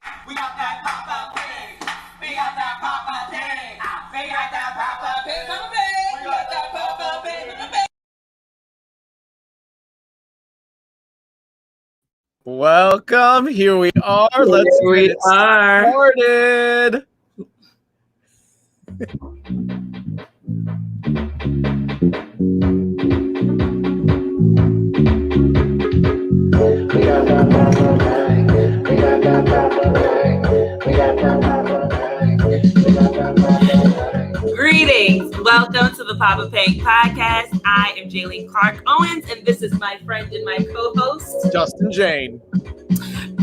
We got that Poppa Pig. We got that Poppa Pig. We got that Poppa Pig. We got that Poppa Pig. Welcome. Here we are. Let's get it started. We got that Poppa Prank. We got that Poppa Prank. We got that Poppa Prank. We got that Poppa Prank. Greetings. Welcome to the PoppaDrank podcast. I am Jaylene Clark Owens, and this is my friend and my co-host, Justin Jane.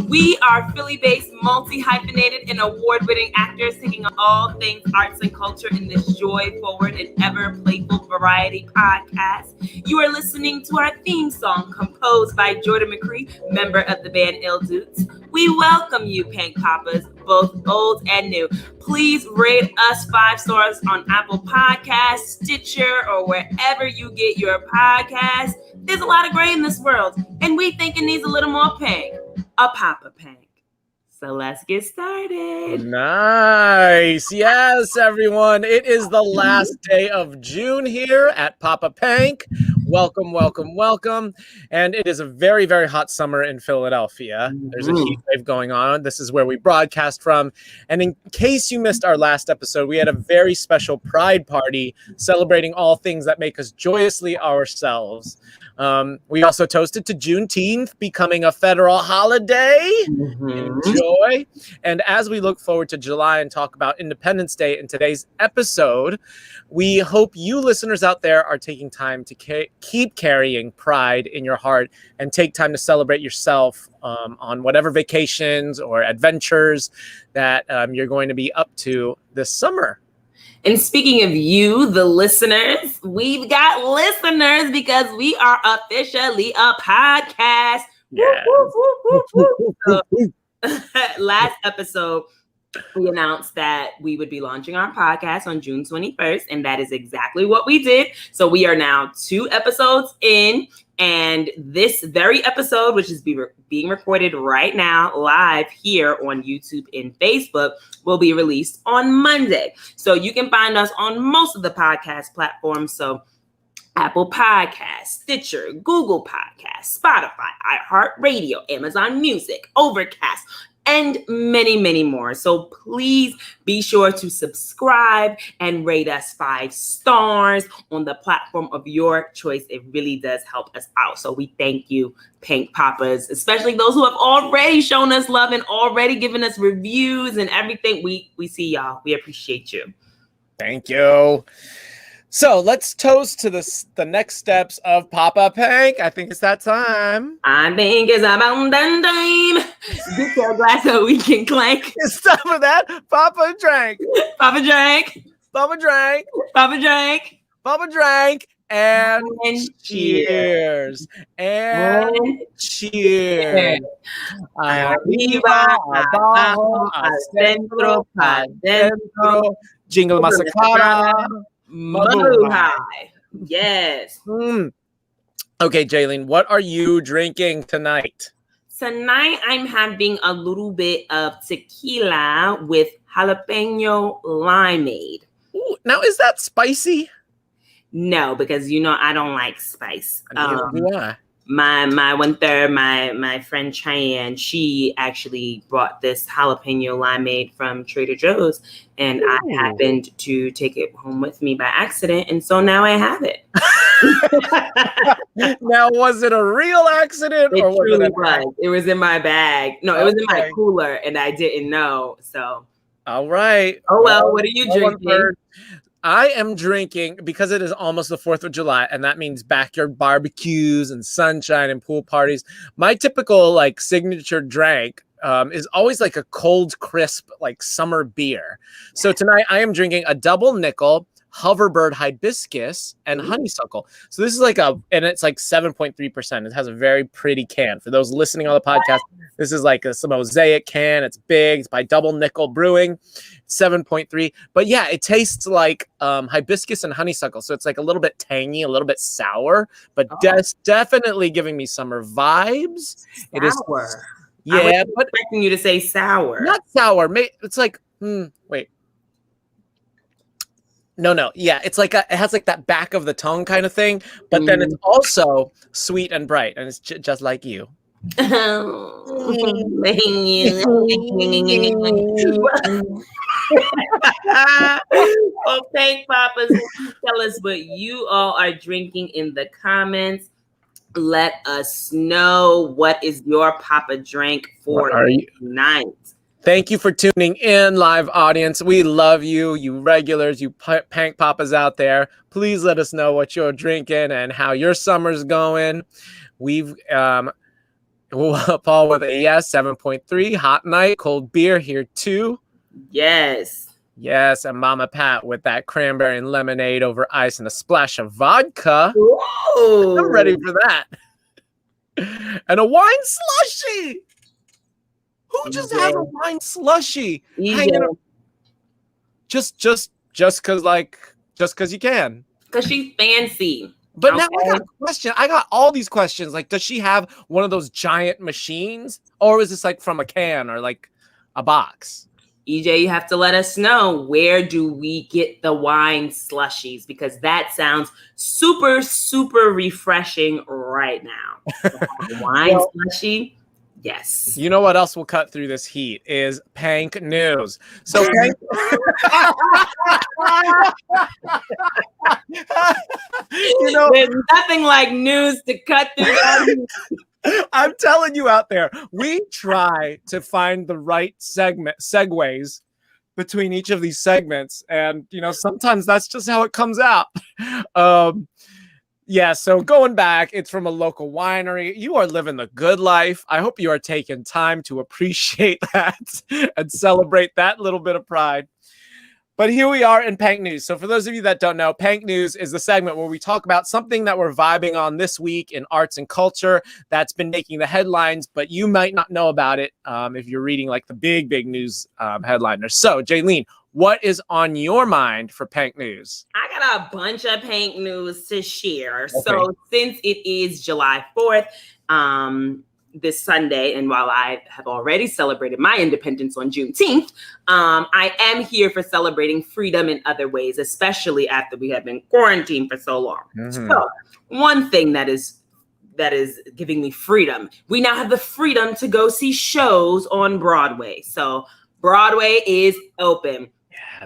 We are Philly-based, multi-hyphenated, and award-winning actors taking on all things arts and culture in this joy-forward and ever-playful variety podcast. You are listening to our theme song composed by Jordan McCree, member of the band Ill Dudes. We welcome you, Pank Poppas, both old and new. Please rate us 5 stars on Apple Podcasts, Stitcher, or wherever you get your podcasts. There's a lot of gray in this world, and we think it needs a little more Pank. A Poppa Pank. So let's get started. Nice. Yes, everyone. It is the last day of June here at Poppa Pank. Welcome, welcome, welcome. And it is a very, very hot summer in Philadelphia. There's a heat wave going on. This is where we broadcast from. And in case you missed our last episode, we had a very special Pride party celebrating all things that make us joyously ourselves. We also toasted to Juneteenth becoming a federal holiday. Enjoy. And as we look forward to July and talk about Independence Day in today's episode, we hope you listeners out there are taking time to keep carrying pride in your heart and take time to celebrate yourself on whatever vacations or adventures that you're going to be up to this summer. And speaking of you, the listeners, we've got listeners because we are officially a podcast. Yes. So, last episode, we announced that we would be launching our podcast on June 21st, and that is exactly what we did. So we are now 2 episodes in, and this very episode, which is being recorded right now live here on YouTube and Facebook, will be released on Monday. So you can find us on most of the podcast platforms. So Apple Podcasts, Stitcher, Google Podcasts, Spotify, iHeartRadio, Amazon Music, Overcast, and many, many more. So please be sure to subscribe and rate us 5 stars on the platform of your choice. It really does help us out. So we thank you, Pank Poppas, especially those who have already shown us love and already given us reviews and everything. We see y'all. We appreciate you. Thank you. So let's toast to the next steps of Poppa Pank. I think it's that time. I think it's about that time. Get your glass so we can clank. It's time for that. PoppaDrank. PoppaDrank. PoppaDrank. PoppaDrank. PoppaDrank. And cheers. And cheers. Arriba, abajo, al centro, pa' dentro. Jingle masakara. Mabuhay. Yes. Okay, Jaylene, what are you drinking tonight? Tonight, I'm having a little bit of tequila with jalapeno limeade. Ooh, now, is that spicy? No, because I don't like spice. Yeah. My 1/3, my friend Cheyenne, she actually brought this jalapeno limeade from Trader Joe's, and I happened to take it home with me by accident, and so now I have it. Now, was it a real accident? It or truly was. It was in my bag. No, it was in my cooler, and I didn't know. So, all right. Oh well, what are you drinking? I am drinking, because it is almost the 4th of July, and that means backyard barbecues and sunshine and pool parties. My typical signature drink is always like a cold, crisp, summer beer. So tonight I am drinking a double nickel hoverbird hibiscus and honeysuckle. So this is and it's 7.3%. It has a very pretty can. For those listening on the podcast, this is some mosaic can. It's big. It's by Double Nickel Brewing. 7.3. But yeah, it tastes like hibiscus and honeysuckle. So it's a little bit tangy, a little bit sour, but definitely giving me summer vibes. Sour. I was Yeah, but expecting you to say sour. not sour. It's like, wait. No. Yeah, it's like it has like that back of the tongue kind of thing, but then it's also sweet and bright, and it's just like you. Well, Pank Poppas, tell us what you all are drinking in the comments. Let us know what is your PoppaDrank for tonight. Thank you for tuning in, live audience. We love you, you regulars, you Pank Poppas out there. Please let us know what you're drinking and how your summer's going. We've Paul with a yes, 7.3, hot night, cold beer here too. Yes. Yes, and Mama Pat with that cranberry and lemonade over ice and a splash of vodka. Ooh. I'm ready for that. And a wine slushy. Who just has a wine slushy? Just because you can. Because she's fancy. But now I got a question. I got all these questions. Like, does she have one of those giant machines? Or is this like from a can or like a box? EJ, you have to let us know, where do we get the wine slushies? Because that sounds super, super refreshing right now. Wine slushie? Yes. You know what else will cut through this heat is Pank News. So Pank there's nothing like news to cut through that. I'm telling you out there, we try to find the right segues between each of these segments. And, sometimes that's just how it comes out. Yeah, so going back, it's from a local winery. You are living the good life. I hope you are taking time to appreciate that and celebrate that little bit of pride. But here we are in Pank News. So for those of you that don't know, Pank News is the segment where we talk about something that we're vibing on this week in arts and culture that's been making the headlines, but you might not know about it if you're reading like the big news headliners. So, Jaylene, what is on your mind for Pank News? I got a bunch of Pank News to share. Okay. So since it is July 4th, this Sunday, and while I have already celebrated my independence on Juneteenth, I am here for celebrating freedom in other ways, especially after we have been quarantined for so long. Mm-hmm. So one thing that is giving me freedom, we now have the freedom to go see shows on Broadway. So Broadway is open.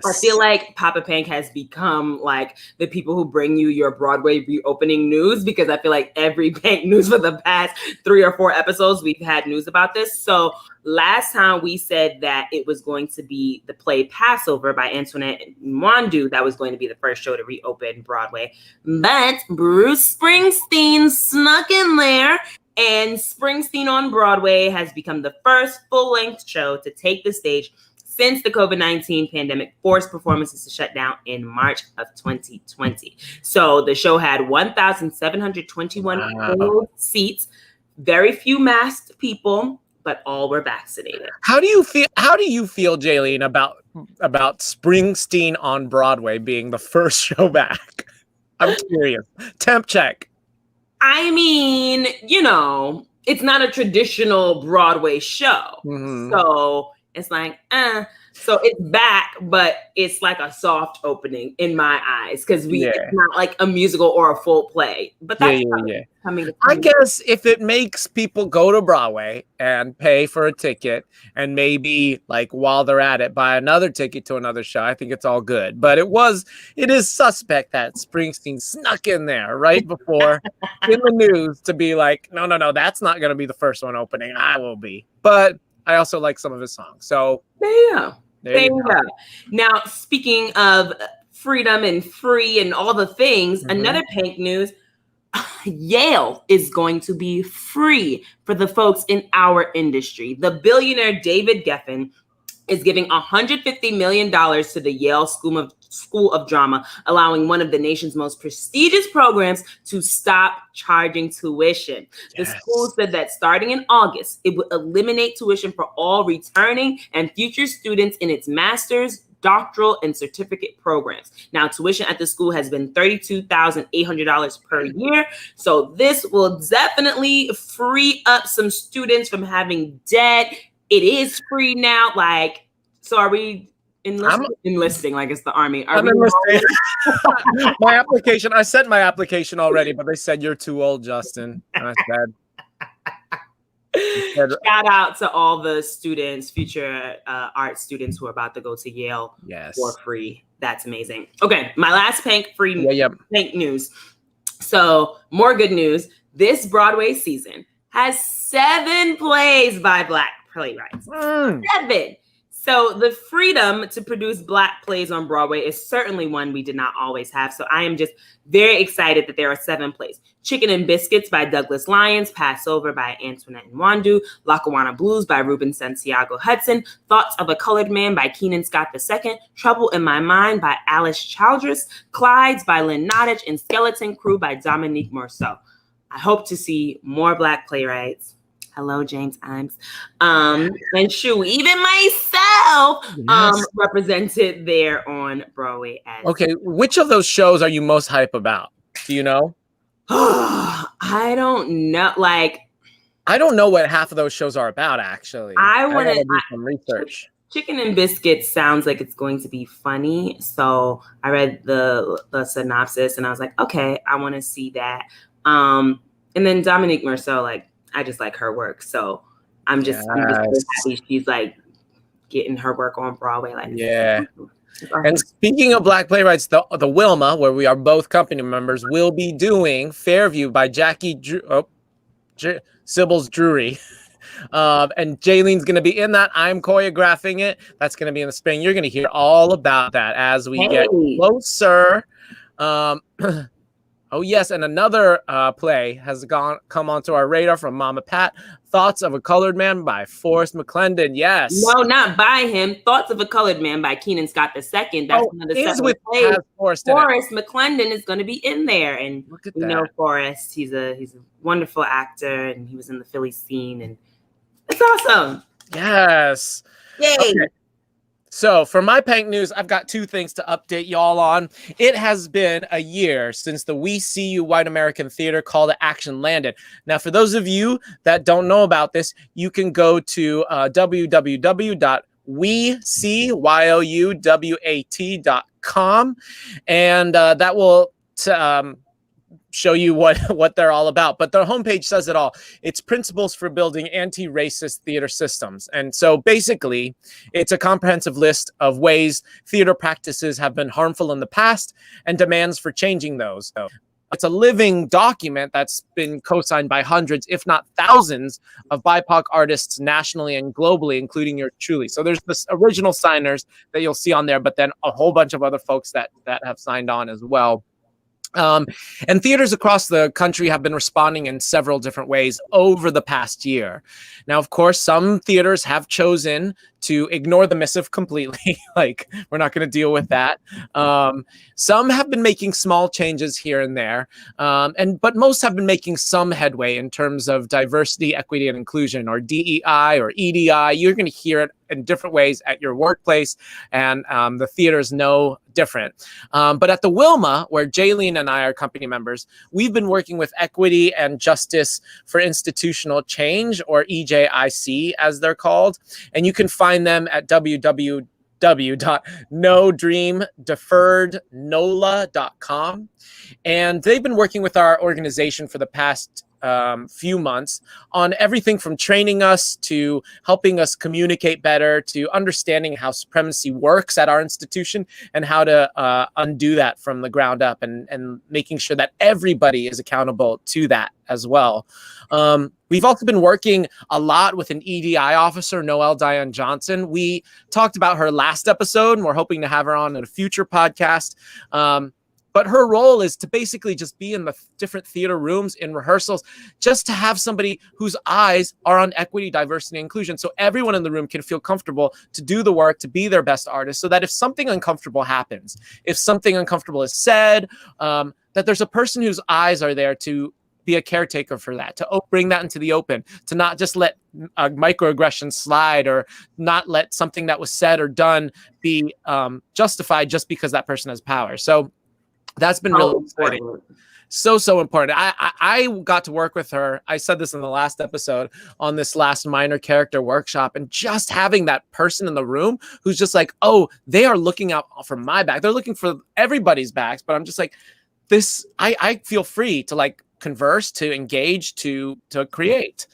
I feel like Poppa Pank has become like the people who bring you your Broadway reopening news, because I feel like every Pank News for the past 3 or 4 episodes, we've had news about this. So last time we said that it was going to be the play Passover by Antoinette Nwandu that was going to be the first show to reopen Broadway. But Bruce Springsteen snuck in there, and Springsteen on Broadway has become the first full-length show to take the stage since the COVID-19 pandemic forced performances to shut down in March of 2020. So the show had 1,721 full seats, very few masked people, but all were vaccinated. How do you feel, Jaylene, about Springsteen on Broadway being the first show back? I'm curious. Temp check. I mean, it's not a traditional Broadway show. Mm-hmm. So it's like, so it's back, but it's like a soft opening in my eyes, because it's not like a musical or a full play. But that's coming. I guess if it makes people go to Broadway and pay for a ticket, and maybe like while they're at it, buy another ticket to another show, I think it's all good. But it is suspect that Springsteen snuck in there right before in the news to be like, no, that's not going to be the first one opening. I will be. But I also like some of his songs. So there you go. Now, speaking of freedom and free and all the things, another Pank News, Yale is going to be free for the folks in our industry. The billionaire David Geffen is giving $150 million to the Yale School of Drama, allowing one of the nation's most prestigious programs to stop charging tuition. Yes. The school said that starting in August, it would eliminate tuition for all returning and future students in its master's, doctoral and certificate programs. Now, tuition at the school has been $32,800 per year. So this will definitely free up some students from having debt. It is free now. Like, so are we enlisting like it's the Army? I'm enlisting. My application, I sent my application already, but they said you're too old, Justin. And I said, shout out to all the students, future art students who are about to go to Yale for free. That's amazing. Okay, my last Pank Pank news. So more good news. This Broadway season has 7 plays by Black playwrights. 7. So the freedom to produce Black plays on Broadway is certainly one we did not always have. So I am just very excited that there are 7 plays. Chicken and Biscuits by Douglas Lyons, Passover by Antoinette Nwandu, Lackawanna Blues by Ruben Santiago Hudson, Thoughts of a Colored Man by Keenan Scott II, Trouble in My Mind by Alice Childress, Clydes by Lynn Nottage, and Skeleton Crew by Dominique Morceau. I hope to see more Black playwrights. Hello, James Imes. And shoot, even myself represented there on Broadway. Okay, which of those shows are you most hype about? Do you know? I don't know. Like, I don't know what half of those shows are about, actually. I want to do some research. Chicken and Biscuits sounds like it's going to be funny. So I read the synopsis and I was like, okay, I want to see that. And then Dominique Morceau, like, I just like her work. So I'm just so happy she's like getting her work on Broadway. Like, And speaking of Black playwrights, the Wilma, where we are both company members, will be doing Fairview by Jackie Sybil's Drury. And Jaylene's going to be in that. I'm choreographing it. That's going to be in the spring. You're going to hear all about that as we get closer. Oh, yes. And another play has come onto our radar from Mama Pat. Thoughts of a Colored Man by Forrest McClendon. Yes. No, not by him. Thoughts of a Colored Man by Keenan Scott II. That's another separate play. Forrest McClendon is going to be in there. And we know Forrest. He's a wonderful actor. And he was in the Philly scene. And it's awesome. Yes. Yay. Okay. So for my Pank news, I've got 2 things to update y'all on. It has been a year since the We See You White American Theater call to action landed. Now, for those of you that don't know about this, you can go to www.weseeyouwat.com, and that will show you what they're all about. But their homepage says it all. It's principles for building anti-racist theater systems. And so basically, it's a comprehensive list of ways theater practices have been harmful in the past and demands for changing those. So it's a living document that's been co-signed by hundreds, if not thousands, of BIPOC artists nationally and globally, including yours truly. So there's the original signers that you'll see on there, but then a whole bunch of other folks that have signed on as well. And theaters across the country have been responding in several different ways over the past year. Now, of course, some theaters have chosen to ignore the missive completely. Like, we're not going to deal with that. Some have been making small changes here and there. But most have been making some headway in terms of diversity, equity, and inclusion, or DEI or EDI. You're going to hear it in different ways at your workplace, and the theater is no different. But at the Wilma, where Jaylene and I are company members, we've been working with Equity and Justice for Institutional Change, or EJIC as they're called. And you can find them at www.nodreamdeferrednola.com. And they've been working with our organization for the past few months on everything from training us to helping us communicate better to understanding how supremacy works at our institution and how to undo that from the ground up, and making sure that everybody is accountable to that as well. We've also been working a lot with an EDI officer, Noelle Diane Johnson. We talked about her last episode, and we're hoping to have her on in a future podcast. But her role is to basically just be in the different theater rooms in rehearsals, just to have somebody whose eyes are on equity, diversity, and inclusion. So everyone in the room can feel comfortable to do the work, to be their best artist, so that if something uncomfortable happens, if something uncomfortable is said, that there's a person whose eyes are there to be a caretaker for that, to bring that into the open, to not just let microaggressions slide, or not let something that was said or done be justified just because that person has power. So that's been really exciting. So important. I got to work with her. I said this in the last episode on this last minor character workshop, and just having that person in the room who's just like, oh, they are looking out for my back. They're looking for everybody's backs, but I'm just like, this, I feel free to like converse, to engage, to create.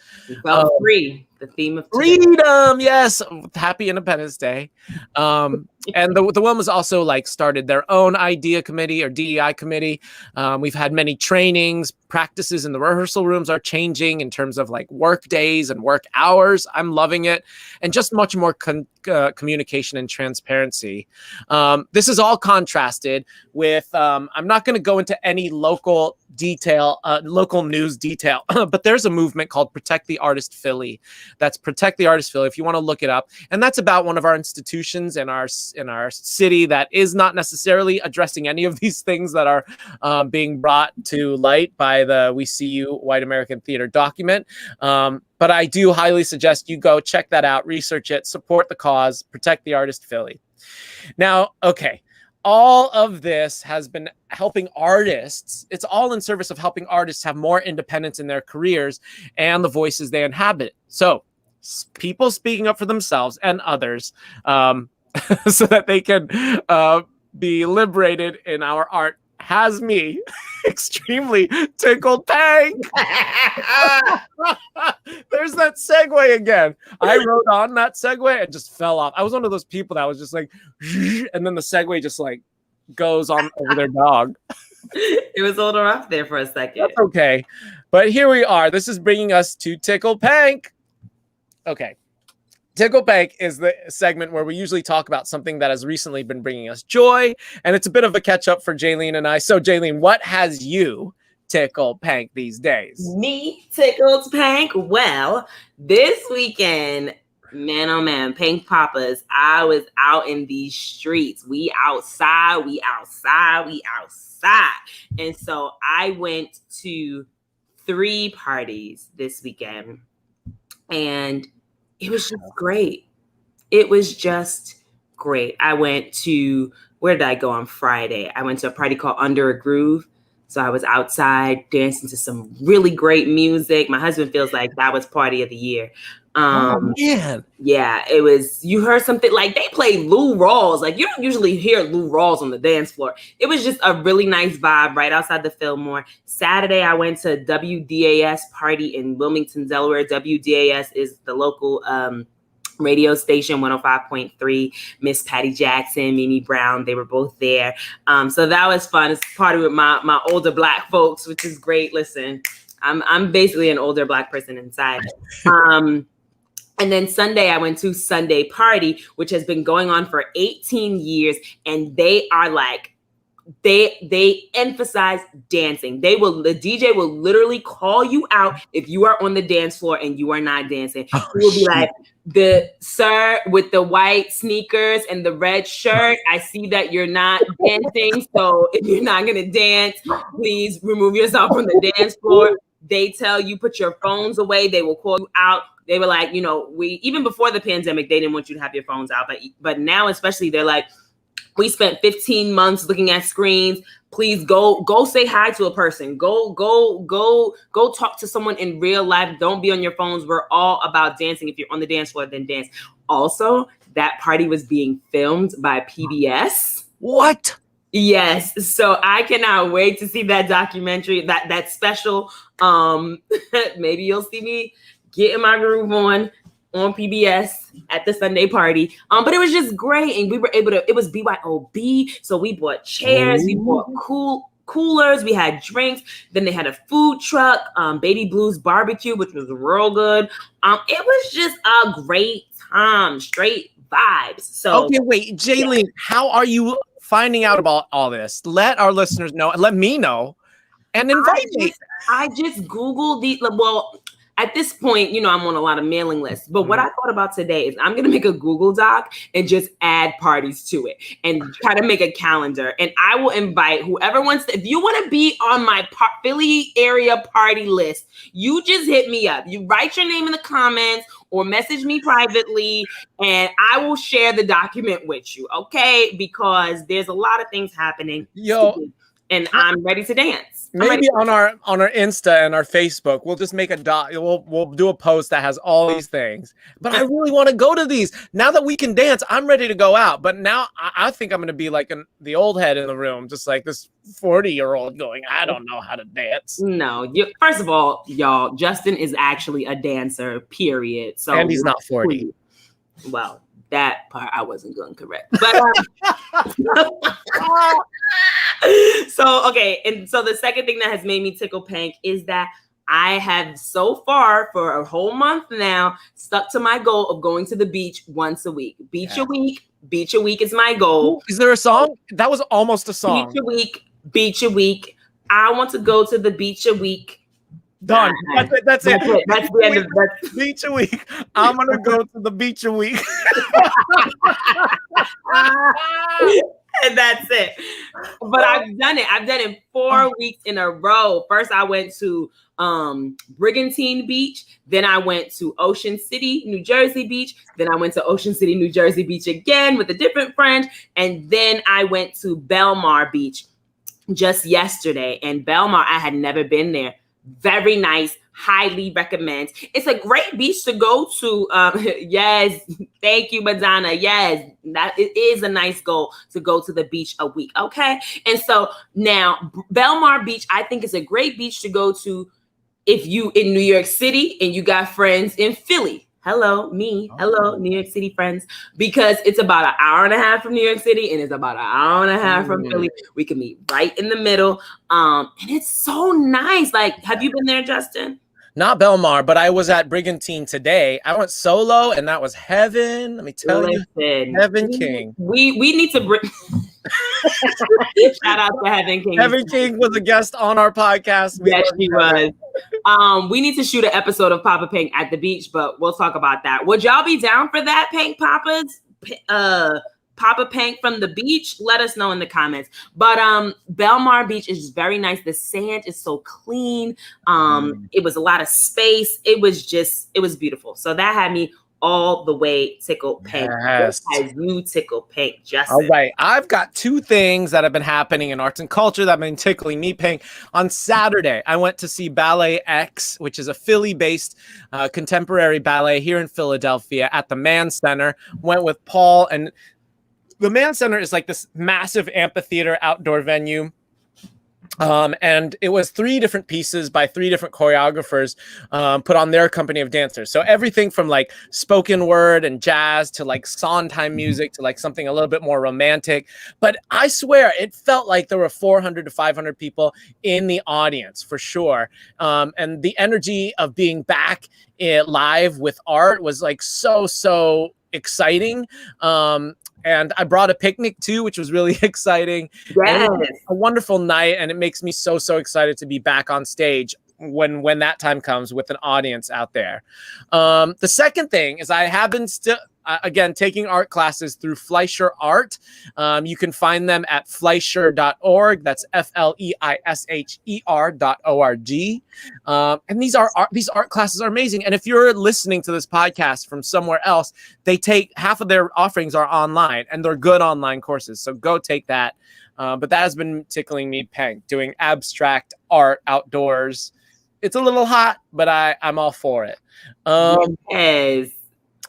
Free, the theme of today. Freedom. Yes. Happy Independence Day. And the woman was also like started their own idea committee or DEI committee. We've had many trainings, practices in the rehearsal rooms are changing in terms of like work days and work hours. I'm loving it. And just much more communication and transparency. This is all contrasted with, I'm not going to go into any local detail, local news detail, but there's a movement called Protect the Artist Philly. That's Protect the Artist Philly, if you want to look it up. And that's about one of our institutions in our city that is not necessarily addressing any of these things that are being brought to light by the We See You White American Theater document. But I do highly suggest you go check that out, research it, support the cause, Protect the Artist Philly. Now, okay. All of this has been helping artists. It's all in service of helping artists have more independence in their careers and the voices they inhabit. So people speaking up for themselves and others, so that they can be liberated in our art, has me extremely tickled Pank. There's that segue again. I wrote on that segue and just fell off. I was one of those people that was just like, and then the segue just like goes on over their dog. It was a little rough there for a second. That's okay. But here we are. This is bringing us to Tickle Pank. Okay. Tickle Pank is the segment where we usually talk about something that has recently been bringing us joy, and it's a bit of a catch up for Jaylene and I. So Jaylene, what has you tickled Pank these days? Me tickled Pank? Well, this weekend, man, oh man, Pank Poppas, I was out in these streets. We outside. And so I went to 3 parties this weekend, and it was just great. I went to, where did I go on Friday? I went to a party called Under a Groove. So I was outside dancing to some really great music. My husband feels like that was party of the year. Oh, man. Yeah, it was, you heard something like they played Lou Rawls. Like you don't usually hear Lou Rawls on the dance floor. It was just a really nice vibe right outside the Fillmore. Saturday, I went to WDAS party in Wilmington, Delaware. WDAS is the local radio station, 105.3. Miss Patty Jackson, Mimi Brown, they were both there. So that was fun. It's a party with my older Black folks, which is great. Listen, I'm basically an older Black person inside. And then Sunday, I went to Sunday Party, which has been going on for 18 years. And they are like, they emphasize dancing. The DJ will literally call you out if you are on the dance floor and you are not dancing. He will be like, the sir with the white sneakers and the red shirt, I see that you're not dancing. So if you're not going to dance, please remove yourself from the dance floor. They tell you, put your phones away. They will call you out. They were like, we, even before the pandemic, they didn't want you to have your phones out. But now, especially, they're like, we spent 15 months looking at screens. Please go say hi to a person. Go talk to someone in real life. Don't be on your phones. We're all about dancing. If you're on the dance floor, then dance. Also, that party was being filmed by PBS. What? Yes. So I cannot wait to see that documentary, that special. Maybe you'll see me getting my groove on PBS at the Sunday Party. But it was just great. And we were able to, it was BYOB. So we bought chairs, we bought coolers, we had drinks. Then they had a food truck, Baby Blues Barbecue, which was real good. It was just a great time, straight vibes. So okay, wait, Jaylene, how are you finding out about all this? Let our listeners know, and let me know, and invite me. I just Googled at this point, I'm on a lot of mailing lists. But what I thought about today is I'm going to make a Google Doc and just add parties to it and try to make a calendar. And I will invite whoever wants to. If you want to be on my Philly area party list, you just hit me up. You write your name in the comments or message me privately, and I will share the document with you, okay? Because there's a lot of things happening. And I'm ready to dance. Maybe on our Insta and our Facebook, we'll just make a we'll do a post that has all these things. But I really want to go to these. Now that we can dance, I'm ready to go out. But now I think I'm going to be like the old head in the room, just like this 40-year-old going, I don't know how to dance. No, first of all, y'all, Justin is actually a dancer, period. So and he's not 40. Well, that part I wasn't going to correct. But so, okay. And so the second thing that has made me tickle Pank is that I have so far for a whole month now stuck to my goal of going to the beach once a week. Beach a week is my goal. Is there a song? That was almost a song. Beach a week. I want to go to the beach a week. Done. That's it. That's the end of that. Beach a week. I'm gonna go to the beach a week. And that's it. But I've done it. I've done it 4 weeks in a row. First, I went to Brigantine Beach. Then I went to Ocean City, New Jersey Beach. Then I went to Ocean City, New Jersey Beach again with a different friend. And then I went to Belmar Beach just yesterday. And Belmar, I had never been there. Very nice. Highly recommend. It's a great beach to go to. Yes, thank you, Madonna. Yes, that it is a nice goal to go to the beach a week. Okay, and so now Belmar Beach, I think is a great beach to go to if you in New York City and you got friends in Philly. Hello, me. Hello, New York City friends. Because it's about an hour and a half from New York City and it's about an hour and a half from Philly. We can meet right in the middle. And it's so nice. Like, have you been there, Justin? Not Belmar, but I was at Brigantine today. I went solo, and that was heaven. Let me tell you, Heaven King. We need to bring. Shout out to Heaven King. Heaven King was a guest on our podcast. Yes, he was. We need to shoot an episode of Poppa Pank at the beach, but we'll talk about that. Would y'all be down for that, Pank Poppas? Poppa Pank from the beach? Let us know in the comments. But Belmar Beach is very nice. The sand is so clean. It was a lot of space. It was beautiful. So that had me all the way tickled Pank. Yes. As you tickle Pank, Justin. All right. I've got 2 things that have been happening in arts and culture that have been tickling me, Pank. On Saturday, I went to see Ballet X, which is a Philly-based contemporary ballet here in Philadelphia at the Mann Center. Went with Paul, and the Mann Center is like this massive amphitheater outdoor venue. And it was 3 different pieces by 3 different choreographers put on their company of dancers. So everything from like spoken word and jazz to like Sondheim music to like something a little bit more romantic. But I swear it felt like there were 400 to 500 people in the audience for sure. And the energy of being back live with art was like so exciting. And I brought a picnic too, which was really exciting. Yes. A wonderful night, and it makes me so excited to be back on stage when that time comes with an audience out there. The second thing is I have been again taking art classes through Fleischer Art. You can find them at fleischer.org. That's FLEISHER.org. And these art classes are amazing. And if you're listening to this podcast from somewhere else, they take half of their offerings are online, and they're good online courses. So go take that. But that has been tickling me, Pank, doing abstract art outdoors. It's a little hot, but I'm all for it. Yes.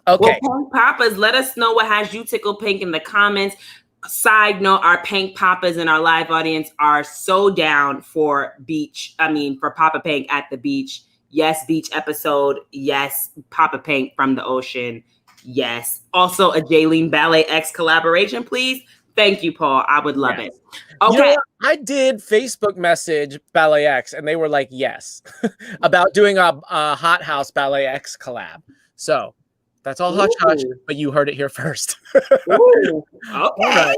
Okay. Well, Pank Poppas, let us know what has you tickled Pank in the comments. Side note, our Pank Poppas in our live audience are so down for Poppa Pank at the beach. Yes, beach episode. Yes, Poppa Pank from the ocean. Yes. Also a Jaylene Ballet X collaboration, please. Thank you, Paul. I would love it. Okay. You know, I did Facebook message Ballet X, and they were like, yes, about doing a Hot House Ballet X collab. So that's all hush hush, but you heard it here first. Ooh, okay. Right.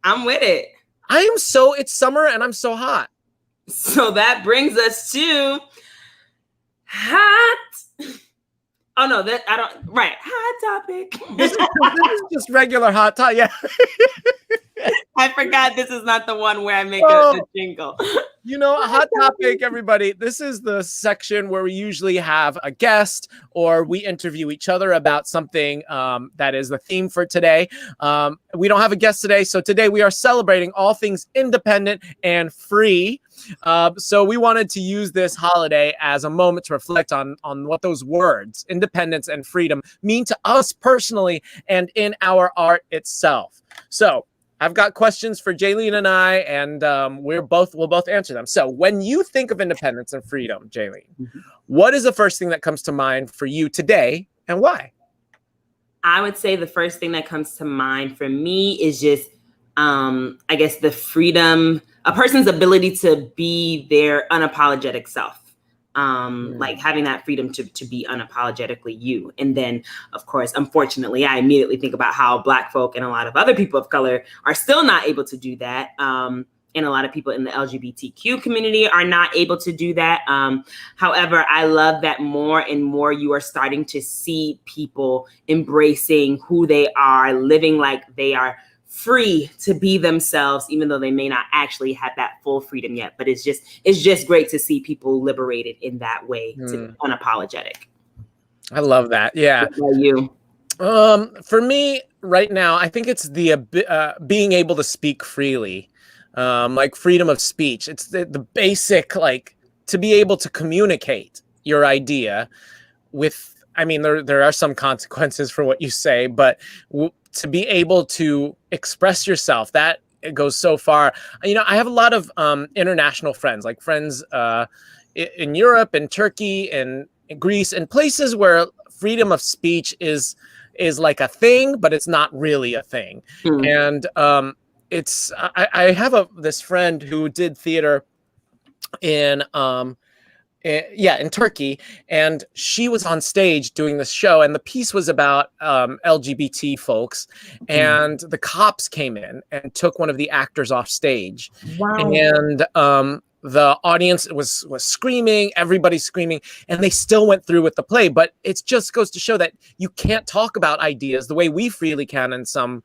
I'm with it. It's summer and I'm so hot. So that brings us to Hot. Oh no, that I don't. Right, hot topic. This is just regular hot topic. Yeah. I forgot this is not the one where I make a jingle. You know, a hot topic, everybody. This is the section where we usually have a guest or we interview each other about something that is the theme for today. We don't have a guest today, so today we are celebrating all things independent and free. So we wanted to use this holiday as a moment to reflect on what those words, independence and freedom, mean to us personally and in our art itself. So I've got questions for Jaylene and I, and we'll both answer them. So when you think of independence and freedom, Jaylene, what is the first thing that comes to mind for you today and why? I would say the first thing that comes to mind for me is just, I guess, the freedom, a person's ability to be their unapologetic self. Like having that freedom to be unapologetically you. And then, of course, unfortunately, I immediately think about how Black folk and a lot of other people of color are still not able to do that. And a lot of people in the LGBTQ community are not able to do that. However, I love that more and more you are starting to see people embracing who they are, living like they are free to be themselves, even though they may not actually have that full freedom yet. But it's just great to see people liberated in that way, to be unapologetic. I love that. Yeah. What about you? For me right now, I think it's the being able to speak freely, like freedom of speech. It's the basic, like, to be able to communicate your idea with, I mean, there are some consequences for what you say, but to be able to express yourself, that it goes so far. You know, I have a lot of international friends, like friends in Europe and Turkey and Greece and places where freedom of speech is like a thing, but it's not really a thing. And I have this friend who did theater in Turkey, and she was on stage doing this show, and the piece was about LGBT folks, and the cops came in and took one of the actors off stage. Wow. And the audience was screaming, everybody's screaming, and they still went through with the play. But it just goes to show that you can't talk about ideas the way we freely can in some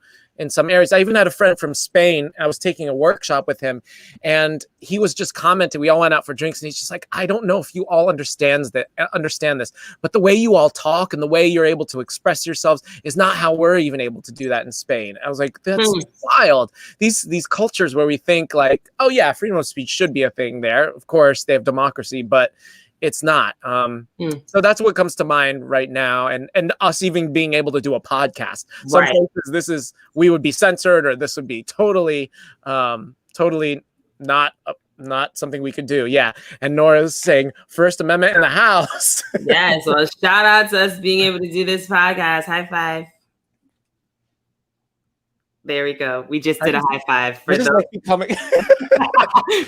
areas. I even had a friend from Spain. I was taking a workshop with him, and he was just commenting. We all went out for drinks, and he's just like, I don't know if you all understand this, but the way you all talk and the way you're able to express yourselves is not how we're even able to do that in Spain. I was like, that's wild. These cultures where we think like, oh yeah, freedom of speech should be a thing there. Of course, they have democracy, but it's not. So that's what comes to mind right now. And us even being able to do a podcast. Some places we would be censored, or this would be totally not something we could do. Yeah. And Nora's saying First Amendment in the house. Yeah. So shout out to us being able to do this podcast. High five. There we go. We just did a high five for those.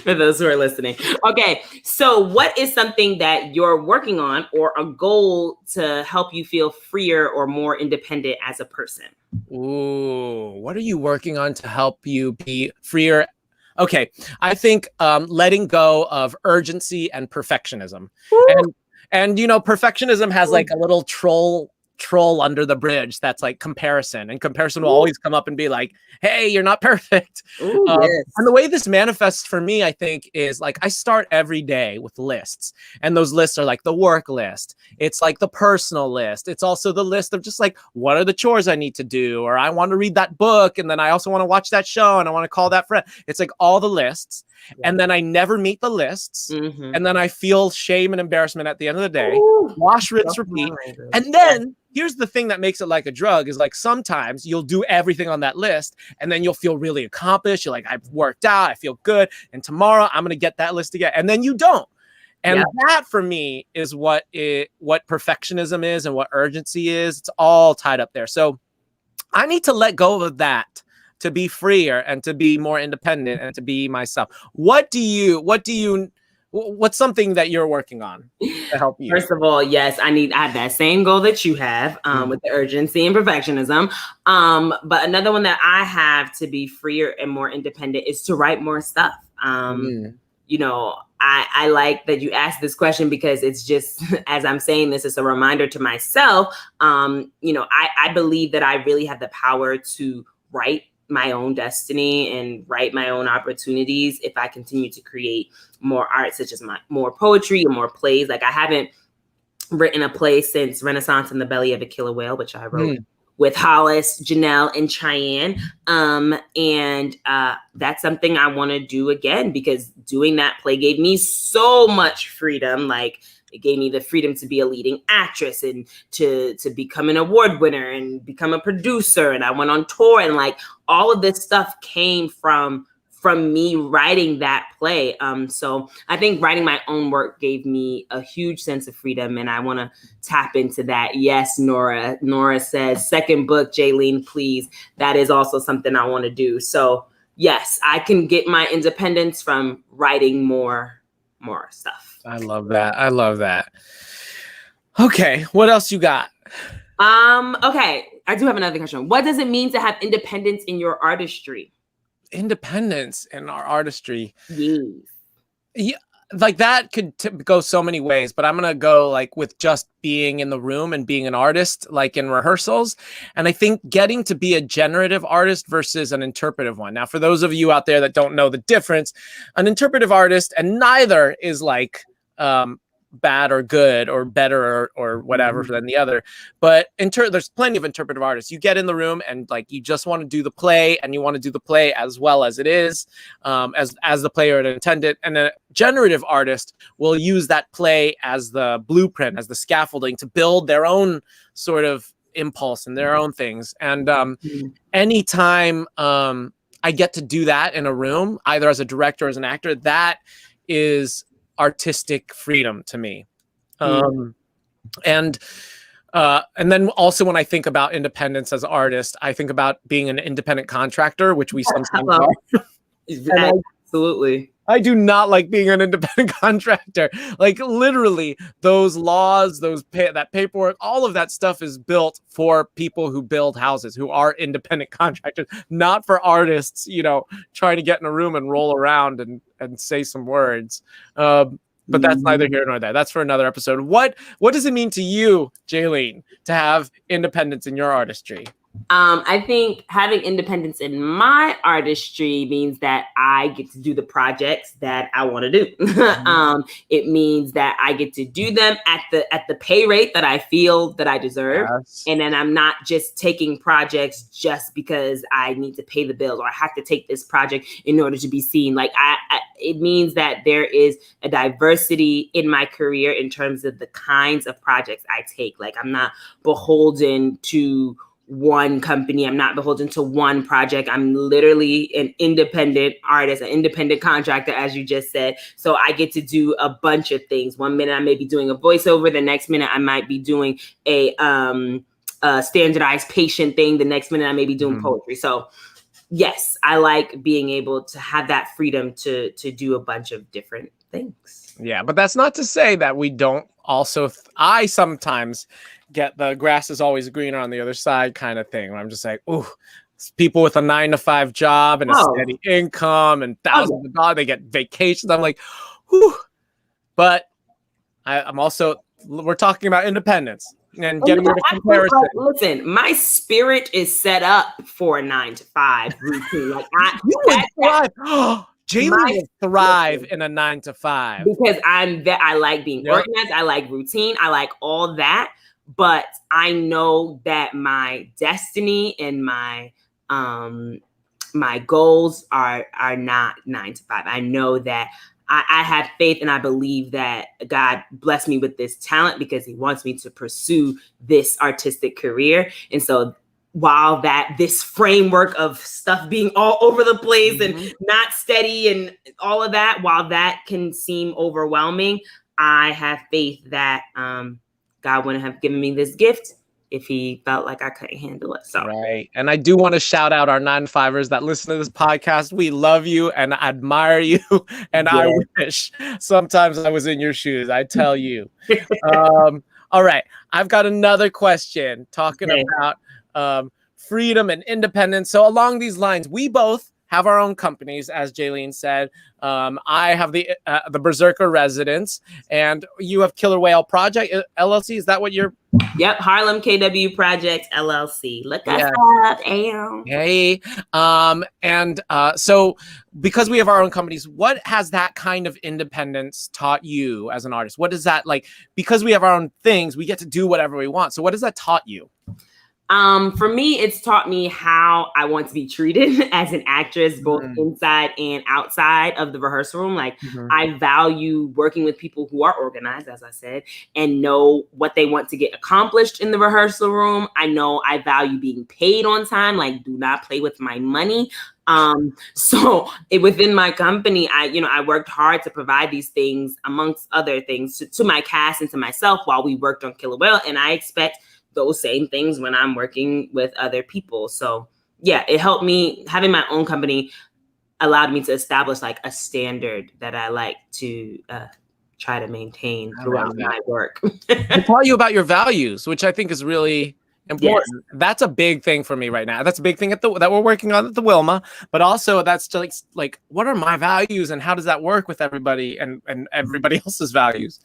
For those who are listening. Okay, so what is something that you're working on, or a goal to help you feel freer or more independent as a person? Ooh, what are you working on to help you be freer? Okay, I think letting go of urgency and perfectionism. And you know, perfectionism has like a little troll under the bridge that's like comparison, and comparison will always come up and be like, hey, you're not perfect. Ooh, yes. And the way this manifests for me, I think, is like I start every day with lists, and those lists are like the work list, it's like the personal list, it's also the list of just like, what are the chores I need to do, or I want to read that book, and then I also want to watch that show, and I want to call that friend. It's like all the lists. And then I never meet the lists. And then I feel shame and embarrassment at the end of the day. Wash, rinse, repeat. And then here's the thing that makes it like a drug is like sometimes you'll do everything on that list, and then you'll feel really accomplished. You're like, I've worked out, I feel good, and tomorrow I'm going to get that list again. And then you don't. And that for me is what perfectionism is and what urgency is. It's all tied up there. So I need to let go of that to be freer and to be more independent and to be myself. What's something that you're working on to help you? First of all, yes, I have that same goal that you have with the urgency and perfectionism. But another one that I have to be freer and more independent is to write more stuff. I like that you asked this question because it's just, as I'm saying this, it's a reminder to myself. I believe that I really have the power to write my own destiny and write my own opportunities if I continue to create more art, such as more poetry and more plays. Like I haven't written a play since Renaissance in the Belly of a Killer Whale, which I wrote with Hollis, Janelle, and Cheyenne. And that's something I want to do again, because doing that play gave me so much freedom. Like it gave me the freedom to be a leading actress and to become an award winner and become a producer. And I went on tour, and like all of this stuff came from me writing that play. So I think writing my own work gave me a huge sense of freedom, and I want to tap into that. Yes, Nora. Nora says, second book, Jaylene, please. That is also something I want to do. So yes, I can get my independence from writing more stuff. I love that. I love that. Okay, what else you got? Okay, I do have another question. What does it mean to have independence in your artistry? Independence in our artistry. Yes. Yeah, like that could go so many ways, but I'm gonna go like with just being in the room and being an artist, like in rehearsals. And I think getting to be a generative artist versus an interpretive one. Now, for those of you out there that don't know the difference, an interpretive artist, and neither is like bad or good or better or whatever than the other, but there's plenty of interpretive artists. You get in the room and like you just want to do the play, and you want to do the play as well as it is, as the player had intended. And a generative artist will use that play as the blueprint, as the scaffolding to build their own sort of impulse and their own things. And anytime I get to do that in a room, either as a director or as an actor, that is artistic freedom to me. And then also when I think about independence as an artist, I think about being an independent contractor, which we sometimes are. Absolutely. I do not like being an independent contractor. Like literally those laws, that paperwork, all of that stuff is built for people who build houses, who are independent contractors, not for artists, trying to get in a room and roll around and say some words. But that's neither here nor there. That's for another episode. What does it mean to you, Jaylene, to have independence in your artistry? I think having independence in my artistry means that I get to do the projects that I want to do. It means that I get to do them at the pay rate that I feel that I deserve. Yes. And then I'm not just taking projects just because I need to pay the bills, or I have to take this project in order to be seen. Like it means that there is a diversity in my career in terms of the kinds of projects I take. Like I'm not beholden to one company. I'm not beholden to one project. I'm literally an independent artist, an independent contractor, as you just said. So I get to do a bunch of things. One minute I may be doing a voiceover. The next minute I might be doing a standardized patient thing. The next minute I may be doing poetry. So yes, I like being able to have that freedom to do a bunch of different things. Yeah, but that's not to say that we don't also. I sometimes get the grass is always greener on the other side kind of thing. Where I'm just like, ooh, people with a 9-to-5 job and a steady income and thousands of dollars, they get vacations. I'm like, whew. But I'm also, we're talking about independence and getting rid of comparison. Listen, my spirit is set up for a 9-to-5 routine. Like Jaylene will thrive in a 9-to-5 because I like being organized. I like routine. I like all that. But I know that my destiny and my goals are not 9-to-5. I know that I have faith, and I believe that God blessed me with this talent because he wants me to pursue this artistic career. And so while this framework of stuff being all over the place and not steady and all of that, while that can seem overwhelming, I have faith that God wouldn't have given me this gift if he felt like I couldn't handle it. So right. And I do want to shout out our 9-to-5ers that listen to this podcast. We love you and admire you. And I wish sometimes I was in your shoes. I tell you. All right. I've got another question talking about freedom and independence. So along these lines, we both have our own companies, as Jaylene said. I have the Berserker Residence, and you have Killer Whale Project LLC. Is that what you're? Yep, Harlem KW Project LLC. Look us up, Am. Hey, so because we have our own companies, what has that kind of independence taught you as an artist? What is that like? Because we have our own things, we get to do whatever we want. So what has that taught you? For me, it's taught me how I want to be treated as an actress, both inside and outside of the rehearsal room. Like, I value working with people who are organized, as I said, and know what they want to get accomplished in the rehearsal room. I know I value being paid on time. Like, do not play with my money. So within my company, I worked hard to provide these things, amongst other things, to my cast and to myself while we worked on Killer Whale. And I expect those same things when I'm working with other people. So yeah, it helped me. Having my own company allowed me to establish like a standard that I like to try to maintain throughout my work. I taught you about your values, which I think is really important. Yes. That's a big thing for me right now. That's a big thing that we're working on at the Wilma, but also that's just like what are my values and how does that work with everybody and everybody else's values?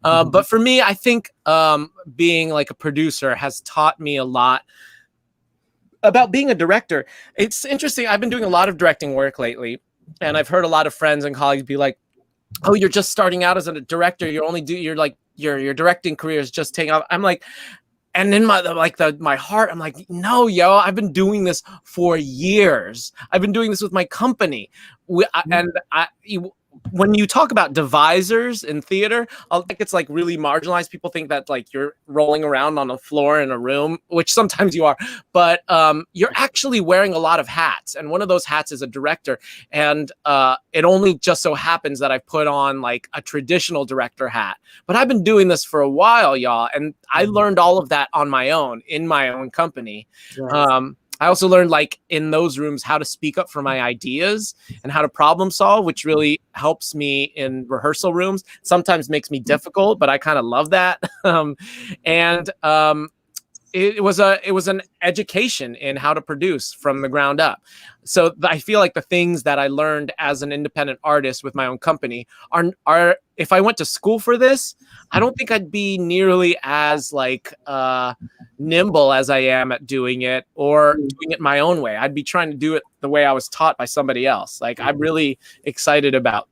But for me, I think being like a producer has taught me a lot about being a director. It's interesting. I've been doing a lot of directing work lately, and I've heard a lot of friends and colleagues be like, "Oh, you're just starting out as a director. Your directing career is just taking off." I'm like, and in my heart, I'm like, no, yo, I've been doing this for years. I've been doing this with my company. When you talk about devisers in theater, I think it's like really marginalized. People think that like you're rolling around on a floor in a room, which sometimes you are, but you're actually wearing a lot of hats. And one of those hats is a director. And it only just so happens that I've put on like a traditional director hat, but I've been doing this for a while, y'all. And I learned all of that on my own, in my own company. Yes. I also learned like in those rooms how to speak up for my ideas and how to problem solve, which really helps me in rehearsal rooms. Sometimes makes me difficult, but I kind of love that. It was an education in how to produce from the ground up. So I feel like the things that I learned as an independent artist with my own company are if I went to school for this, I don't think I'd be nearly as like nimble as I am at doing it or doing it my own way. I'd be trying to do it the way I was taught by somebody else. Like I'm really excited about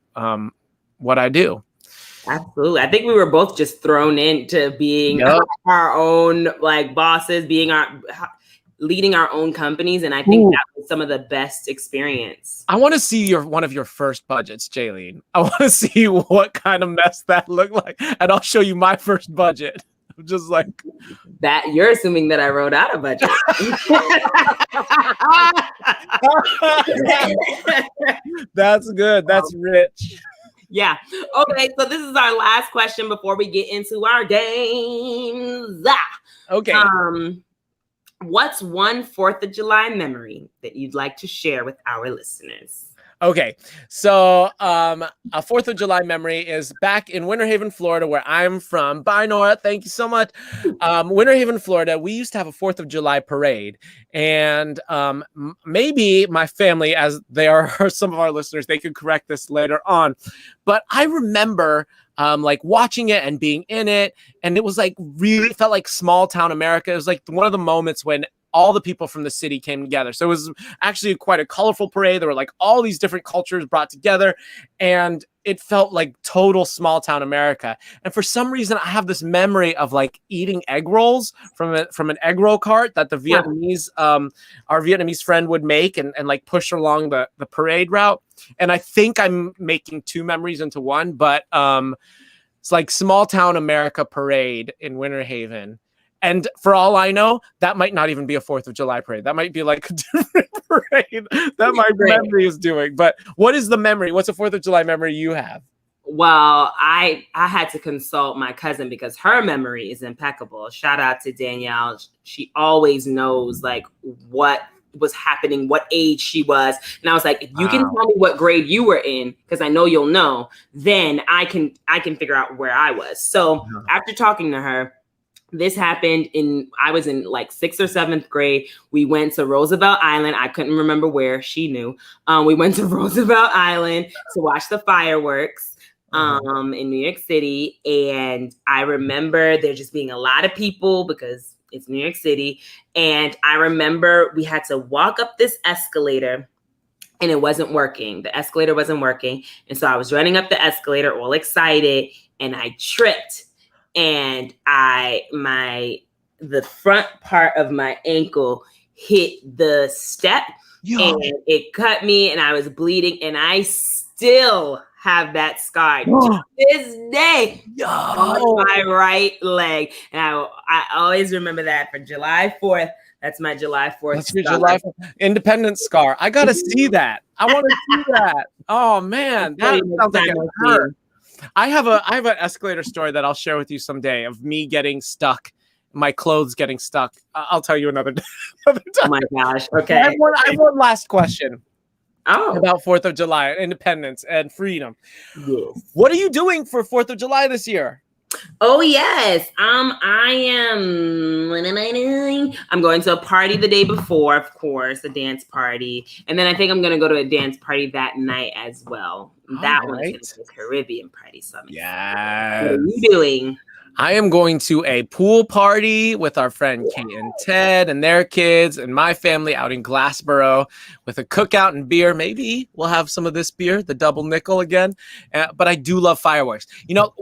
what I do. Absolutely. I think we were both just thrown into being our own like bosses, leading our own companies. And I think that was some of the best experience. I want to see one of your first budgets, Jaylene. I want to see what kind of mess that looked like. And I'll show you my first budget. I'm just like that. You're assuming that I wrote out a budget. That's good. That's rich. Yeah. Okay. So this is our last question before we get into our games. Okay. What's one 4th of July memory that you'd like to share with our listeners? Okay, so a 4th of July memory is back in Winter Haven, Florida, where I'm from. Bye, Nora. Thank you so much. Winter Haven, Florida, we used to have a 4th of July parade. And maybe my family, as they are some of our listeners, they could correct this later on. But I remember like watching it and being in it. And it was like really felt like small town America. It was like one of the moments when all the people from the city came together. So it was actually quite a colorful parade. There were like all these different cultures brought together and it felt like total small town America. And for some reason I have this memory of like eating egg rolls from an egg roll cart that the Vietnamese, our Vietnamese friend would make and like push along the parade route. And I think I'm making two memories into one, but it's like small town America parade in Winter Haven. And for all I know, that might not even be a 4th of July parade. That might be like a different parade that my memory is doing. But what is the memory? What's a 4th of July memory you have? Well, I had to consult my cousin because her memory is impeccable. Shout out to Danielle. She always knows like what was happening, what age she was. And I was like, if you can tell me what grade you were in, because I know you'll know, then I can figure out where I was. So after talking to her, This happened I was in like 6th or 7th grade. We went to Roosevelt Island. I couldn't remember where. She knew. We went to Roosevelt Island to watch the fireworks in New York City. And I remember there just being a lot of people because it's New York City. And I remember we had to walk up this escalator and it wasn't working. The escalator wasn't working. And so I was running up the escalator all excited and I tripped. And the front part of my ankle hit the step and it cut me and I was bleeding and I still have that scar to this day on my right leg. And I always remember that for July 4th. That's my July 4th. That's your July 4th Independence scar. I got to see that. I want to see that. Oh man, that sounds like it hurt. I have an escalator story that I'll share with you someday of me getting stuck, my clothes getting stuck. I'll tell you another time. Oh my gosh. Okay. I have one last question. Oh. About 4th of July, independence and freedom. Yes. What are you doing for 4th of July this year? Oh yes. I am. What am I doing? I'm going to a party the day before, of course, a dance party, and then I think I'm going to go to a dance party that night as well. That one is a Caribbean party. So yes. What are you doing? I am going to a pool party with our friend Kate and Ted and their kids and my family out in Glassboro with a cookout and beer. Maybe we'll have some of this beer, the double nickel again. But I do love fireworks. You know,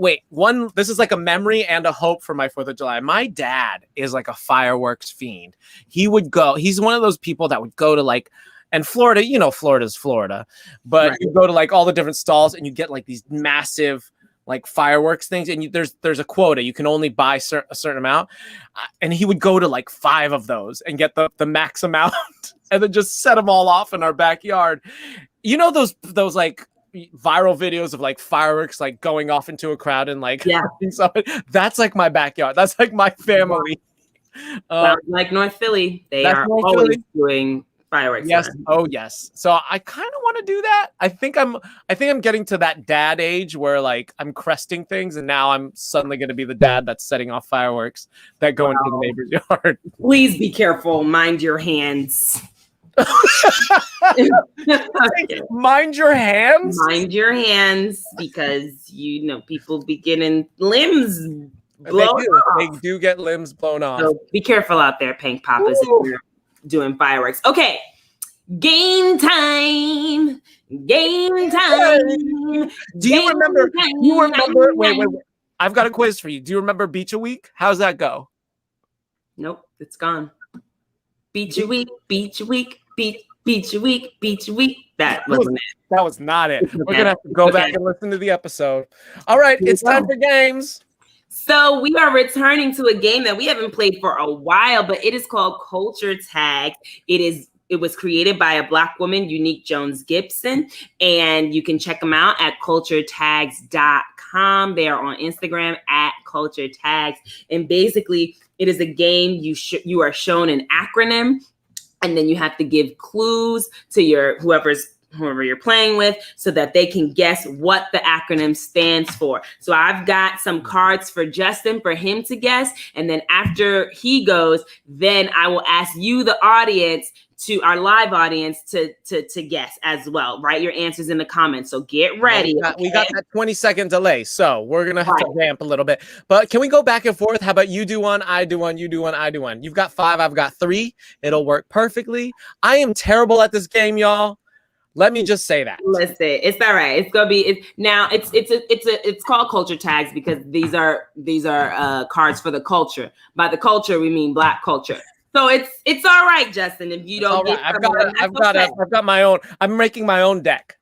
this is like a memory and a hope for my 4th of July. My dad is like a fireworks fiend. He's one of those people that would go to like, and Florida, you know, Florida's Florida, but you go to like all the different stalls and you get like these massive like fireworks things, and there's a quota. You can only buy a certain amount, and he would go to like 5 of those and get the max amount, and then just set them all off in our backyard. You know those like viral videos of like fireworks like going off into a crowd and like that's like my backyard. That's like my family. Like North Philly, they are always doing fireworks. Yes. Oh, yes. So I kind of want to do that. I think I'm getting to that dad age where like I'm cresting things, and now I'm suddenly going to be the dad that's setting off fireworks that go into the neighbor's yard. Please be careful. Mind your hands. Mind your hands. Mind your hands, because you know people be getting limbs blown off. They do get limbs blown off. So be careful out there, Pank Poppas. If you're doing fireworks. Okay. Game time. Game time. Do you remember? Wait. I've got a quiz for you. Do you remember Beach a Week? How's that go? Nope, it's gone. Beach a Week, Beach a Week, Beach a Week, Beach a Week. That wasn't it. That was not it. We're gonna have to go back and listen to the episode. All right, it's time for games. So we are returning to a game that we haven't played for a while, but it is called Culture Tag. It was created by a Black woman, Unique Jones Gibson, and you can check them out at culturetags.com. They are on Instagram at Culture Tags, and basically it is a game you are shown an acronym, and then you have to give clues to whoever you're playing with so that they can guess what the acronym stands for. So I've got some cards for Justin for him to guess. And then after he goes, then I will ask you, the audience, to our live audience to guess as well. Write your answers in the comments. So get ready. We got that 20-second delay. So we're going to have to ramp a little bit. But can we go back and forth? How about you do one, I do one, you do one, I do one. You've got 5, I've got 3. It'll work perfectly. I am terrible at this game, y'all. Let me just say that. Listen, it's all right. It's gonna be. It's called Culture Tags because these are cards for the culture. By the culture, we mean Black culture. So it's all right, Justin. If you don't, right. I've got my own. I'm making my own deck.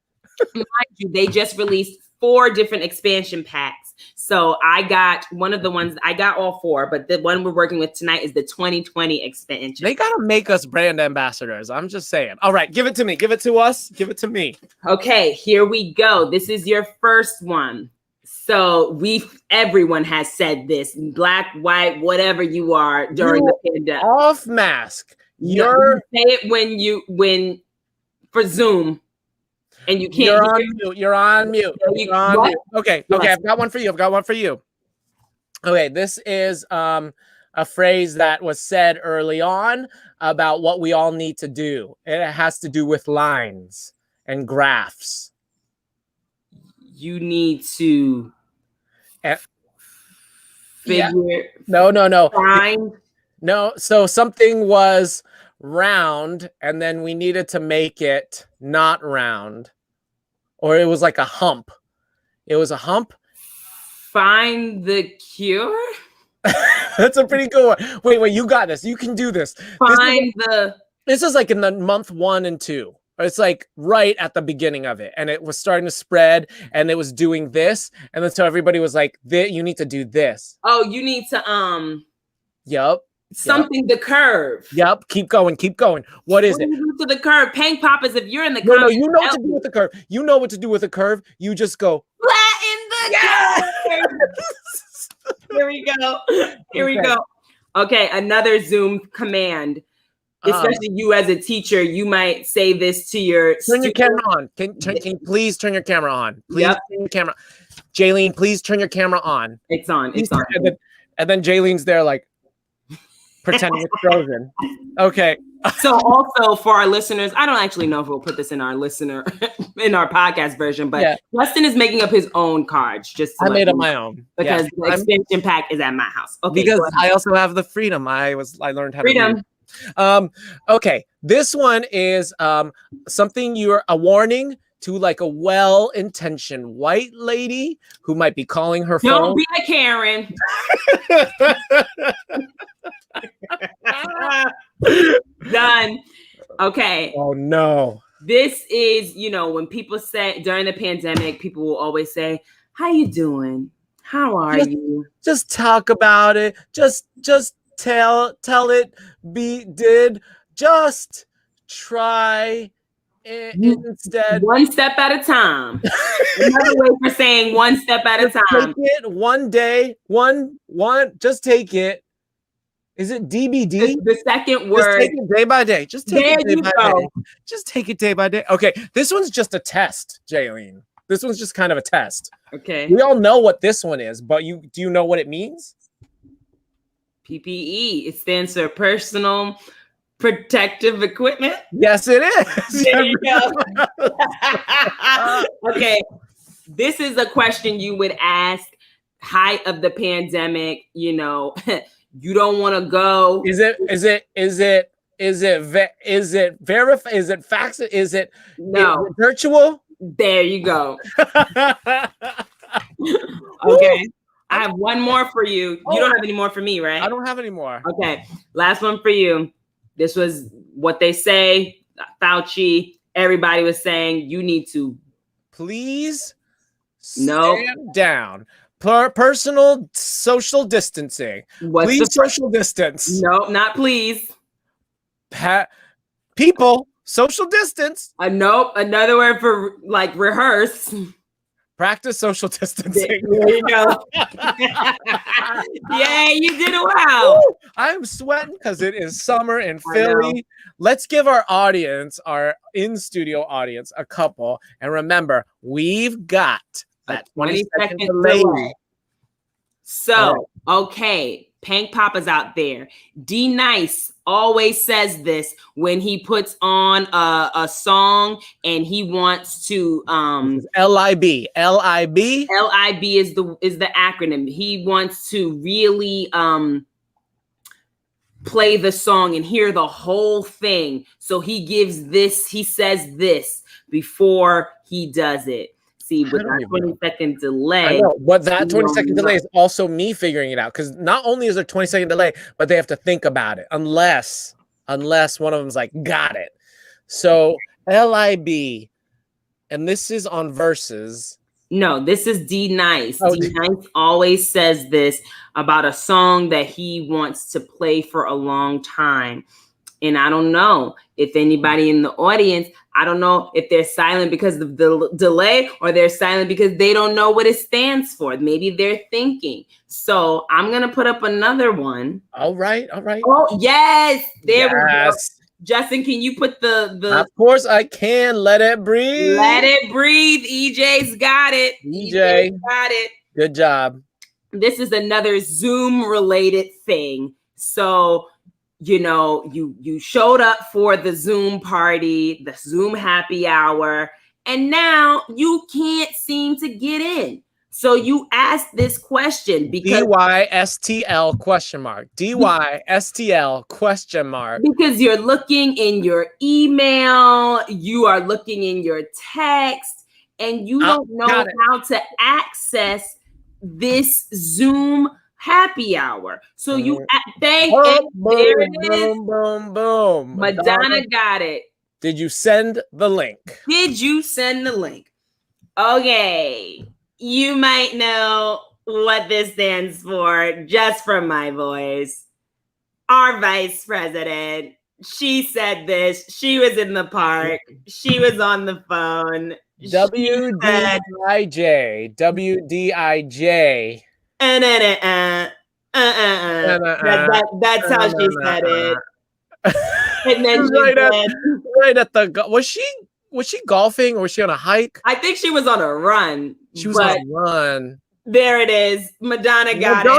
Mind you, they just released 4 different expansion packs. So I got one of the ones, I got all 4, but the one we're working with tonight is the 2020 expansion. They got to make us brand ambassadors. I'm just saying. All right, give it to me. Give it to us. Give it to me. Okay, here we go. This is your first one. So everyone has said this, Black, white, whatever you are during the pandemic. Off mask. You say it when for Zoom. And you can't. You're on mute. You're on mute. Okay. I've got one for you. Okay, this is a phrase that was said early on about what we all need to do. It has to do with lines and graphs. You need to And, figure. No. Find. No. So something was round, and then we needed to make it not round, or it was like a hump. It was a hump. Find the cure. That's a pretty good one. Wait, you got this. You can do this. This is like in the month 1 and 2. It's like right at the beginning of it, and it was starting to spread, and it was doing this, and then so everybody was like, "You need to do this." Oh, you need to Yep. Something the curve. Yep. Keep going. What is it? Do you do to the curve? Pank Poppas, if you're in the No, you know what to do with the curve. You know what to do with the curve. You just go flatten the curve. Here we go. Okay, another Zoom command. Especially you as a teacher, you might say this to your turn your camera on. Can you please turn your camera on? Please Yep. turn your camera. Jaylene, please turn your camera on. It's on. And then Jaylene's there like pretending it's frozen. Okay. So also for our listeners, I don't actually know if we'll put this in our podcast version, but Justin is making up his own cards. I made up my own because the expansion pack is at my house. Okay. Because I also have the freedom. I learned how to freedom. Okay, this one is something a warning to like a well-intentioned white lady who might be calling her phone. Don't be a Karen. Done. Okay. Oh no. This is, when people say during the pandemic, people will always say, "How you doing? How are you?" Just talk about it. Just tell it just try it instead. One step at a time. Another way for saying one step at a time. Take it one day, just take it. Is it DBD? The second word. Just take it day by day. Just take it day by day. Just take it day by day. Okay, this one's just a test, Jaylene. This one's just kind of a test. Okay. We all know what this one is, but do you know what it means? PPE. It stands for personal protective equipment. Yes, it is. There you go. Okay. This is a question you would ask height of the pandemic. You don't want to go. Is it verified? Is it fax? Is it virtual? There you go. Okay. I have one more for you. You don't have any more for me, right? I don't have any more. Okay. Last one for you. This was what they say. Fauci, everybody was saying you need to please stand down. Personal social distancing. Please social distance. No, not please. People, social distance. Nope. Another word for like rehearse. Practice social distancing. There you go. Yeah, you did it well. I'm sweating because it is summer in Philly. Let's give our audience, our in-studio audience, a couple. And remember, we've got that 20-second delay. So, okay. Pank Poppa's out there. D Nice always says this when he puts on a song and he wants to LIB is the acronym. He wants to really play the song and hear the whole thing. So he says this before he does it. See, with that 20-second delay. I know, but that 20-second delay is also me figuring it out, because not only is there 20-second delay, but they have to think about it, unless one of them's like, got it. So LIB, and this is on verses. No, this is D Nice. Oh, D Nice always says this about a song that he wants to play for a long time. And I don't know if anybody in the audience, I don't know if they're silent because of the delay or they're silent because they don't know what it stands for. Maybe they're thinking. So I'm going to put up another one. All right. Oh, yes. There we go. Justin, can you put the... Of course I can. Let it breathe. Let it breathe. EJ's got it. EJ got it. Good job. This is another Zoom related thing. So, you showed up for the Zoom party, the Zoom happy hour, and now you can't seem to get in. So you asked this question because DYSTL question mark. DYSTL question mark. Because you're looking in your email, you are looking in your text, and you don't know how to access this Zoom happy hour. So you there it is. Boom, boom, boom. Madonna got it. Did you send the link? Did you send the link? Okay. You might know what this stands for just from my voice. Our vice president, she said this. She was in the park. She was on the phone. WDIJ. WDIJ. That's how she said it. And then right at the was she golfing or was she on a hike? I think she was on a run. She was on a run. There it is. Madonna got it.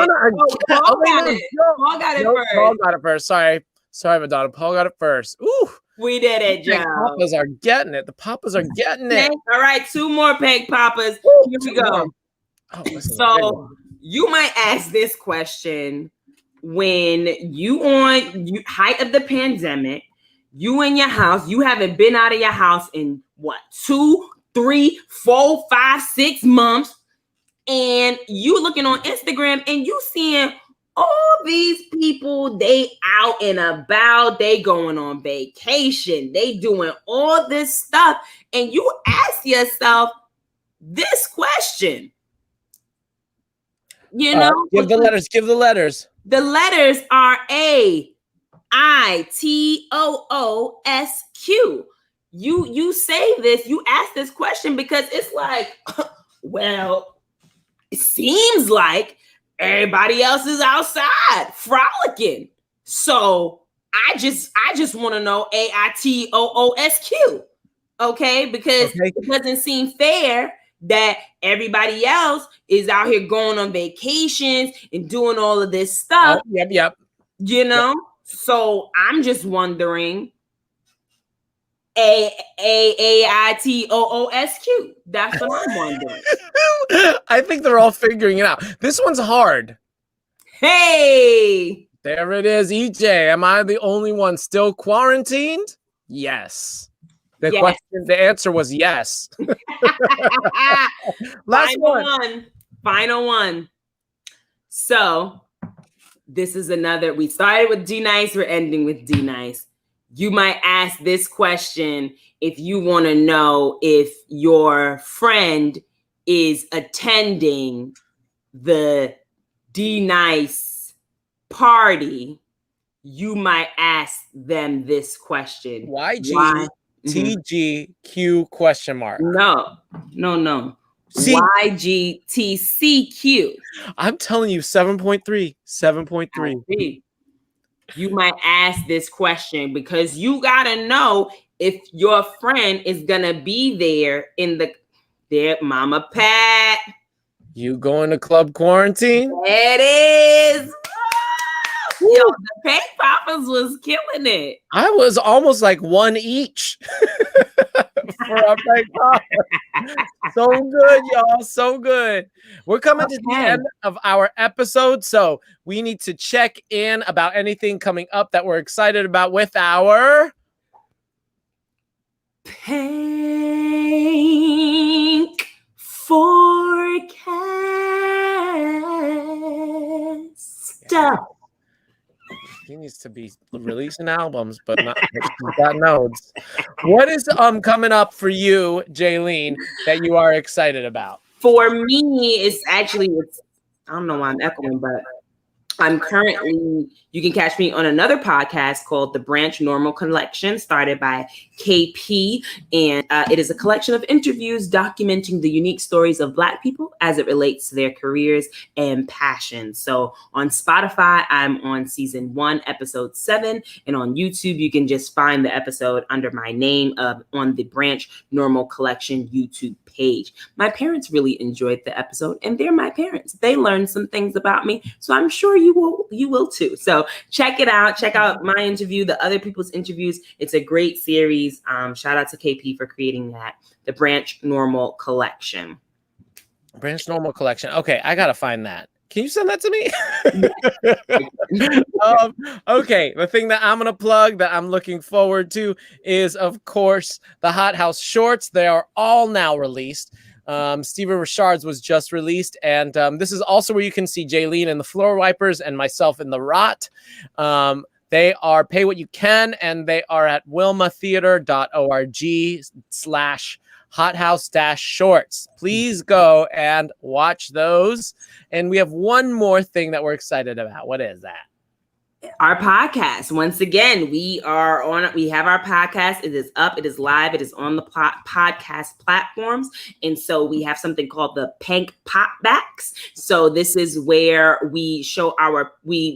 Paul got it. Paul got it first. Paul got it first. Sorry, Madonna. Paul got it first. Ooh. We did it, Joe. Poppas are getting it. The Poppas are getting it. All right, 2 more Pank Poppas. Here we go. So you might ask this question when height of the pandemic, you in your house, you haven't been out of your house in what, 2, 3, 4, 5, 6 months, and you looking on Instagram and you seeing all these people, they out and about, they going on vacation, they doing all this stuff, and you ask yourself this question. Give the letters. The letters are AITOOSQ. You say this, you ask this question because it's like, well, it seems like everybody else is outside frolicking. So I just want to know AITOOSQ. Okay, because it doesn't seem fair that everybody else is out here going on vacations and doing all of this stuff. Yep. So I'm just wondering, AITOOSQ. That's what I'm wondering. I think they're all figuring it out. This one's hard. Hey, there it is. EJ, am I the only one still quarantined? Yes. The answer was yes. Final one. So this is another. We started with D Nice. We're ending with D Nice. You might ask this question if you want to know if your friend is attending the D Nice party. You might ask them this question. Why? TGQ question mark. No. YGTCQ. I'm telling you, 7.3. You might ask this question because you gotta know if your friend is gonna be there in there, Mama Pat. You going to club quarantine? It is. Yo, the Pank Poppas was killing it. I was almost like 1 each for our Pank Poppas. So good, y'all. So good. We're coming to the end of our episode, so we need to check in about anything coming up that we're excited about with our Pank forecast. He needs to be releasing albums, but not he's got nodes. What is coming up for you, Jaylene, that you are excited about? For me, it's I don't know why I'm echoing, but I'm currently, you can catch me on another podcast called The Branch Normal Collection, started by KP. And it is a collection of interviews documenting the unique stories of Black people as it relates to their careers and passions. So on Spotify, I'm on season 1, episode 7. And on YouTube, you can just find the episode under my name on the Branch Normal Collection YouTube page. My parents really enjoyed the episode, and they're my parents. They learned some things about me. So I'm sure you you will too. So check it out. Check out my interview, the other people's interviews. It's a great series. Shout out to KP for creating that. The Branch Normal Collection. Branch Normal Collection. Okay, I gotta find that. Can you send that to me? Okay, the thing that I'm gonna plug that I'm looking forward to is, of course, the Hot House shorts. They are all now released. Steven Richard's was just released, and this is also where you can see Jaylene in the Floor Wipers and myself in the Rot. They are pay what you can, and they are at wilmatheater.org/hothouse-shorts. Please go and watch those. And we have one more thing that we're excited about. What is that? Our podcast. Once again, we have our podcast. It is up, it is live, it is on the podcast platforms. And so we have something called the Pank Popbacks. So this is where we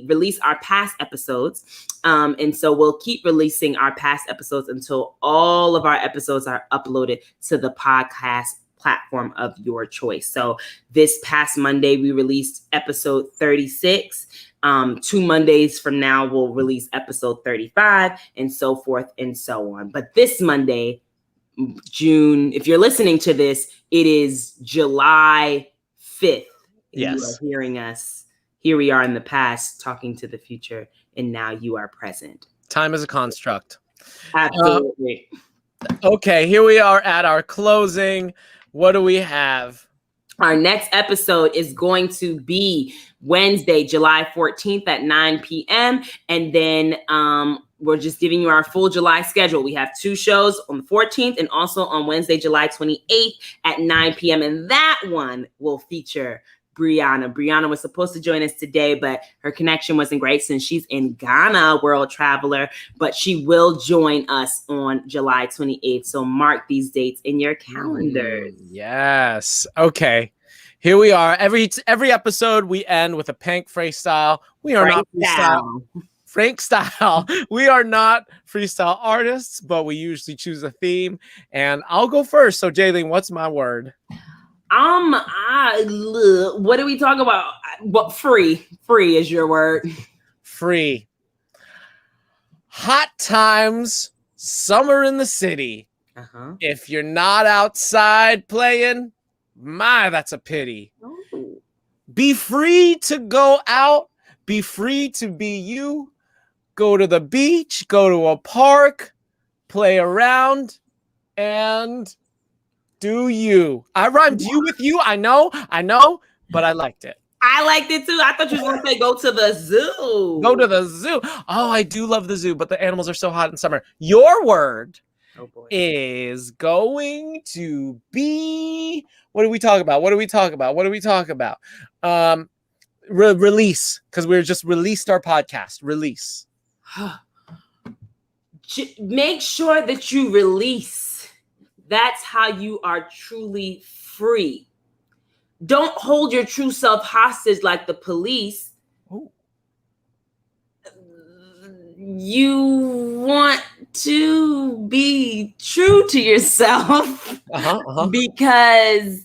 release our past episodes. And so we'll keep releasing our past episodes until all of our episodes are uploaded to the podcast platform of your choice. So this past Monday, we released episode 36. 2 Mondays from now, we'll release episode 35 and so forth and so on. But this Monday, June, if you're listening to this, it is July 5th. Yes. You are hearing us. Here we are in the past talking to the future, and now you are present. Time is a construct. Absolutely. Okay, here we are at our closing. What do we have? Our next episode is going to be Wednesday, July 14th at 9 p.m. And then we're just giving you our full July schedule. We have 2 shows on the 14th and also on Wednesday, July 28th at 9 p.m. And that one will feature Brianna. Brianna was supposed to join us today, but her connection wasn't great since she's in Ghana, world traveler, but she will join us on July 28th. So mark these dates in your calendars. Yes. Okay. Here we are. Every episode we end with a Pank freestyle. We are not freestyle. Frank style. We are not freestyle artists, but we usually choose a theme. And I'll go first. So Jaylene, what's my word? What do we talk about? What free is your word. Free. Hot times, summer in the city. Uh-huh. If you're not outside playing, that's a pity. Oh. Be free to go out. Be free to be you. Go to the beach, go to a park, play around, and do you. I rhymed you with you. I know, but I liked it. I liked it too. I thought you were going to say go to the zoo. Go to the zoo. Oh, I do love the zoo, but the animals are so hot in summer. Your word is going to be, what do we talk about? Release, because we're just released our podcast. Release. Make sure that you release. That's how you are truly free. Don't hold your true self hostage like the police. Ooh. You want to be true to yourself because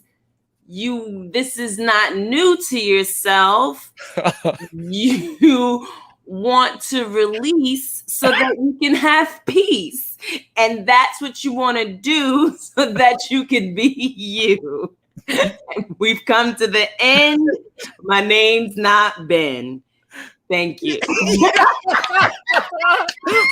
this is not new to yourself. You want to release so that you can have peace. And that's what you want to do so that you can be you. We've come to the end. My name's not Ben. Thank you.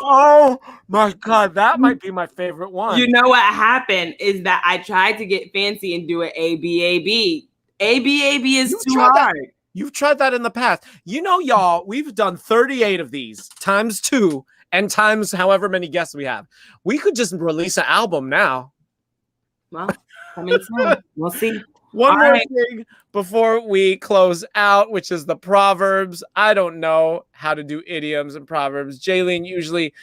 Oh my God, that might be my favorite one. You know what happened is that I tried to get fancy and do an ABAB. ABAB is too hard. You've tried that in the past. You know, y'all, we've done 38 of these times 2 and times however many guests we have. We could just release an album now. Well, coming soon. We'll see. One more thing before we close out, which is the proverbs. I don't know how to do idioms and proverbs. Jaylene usually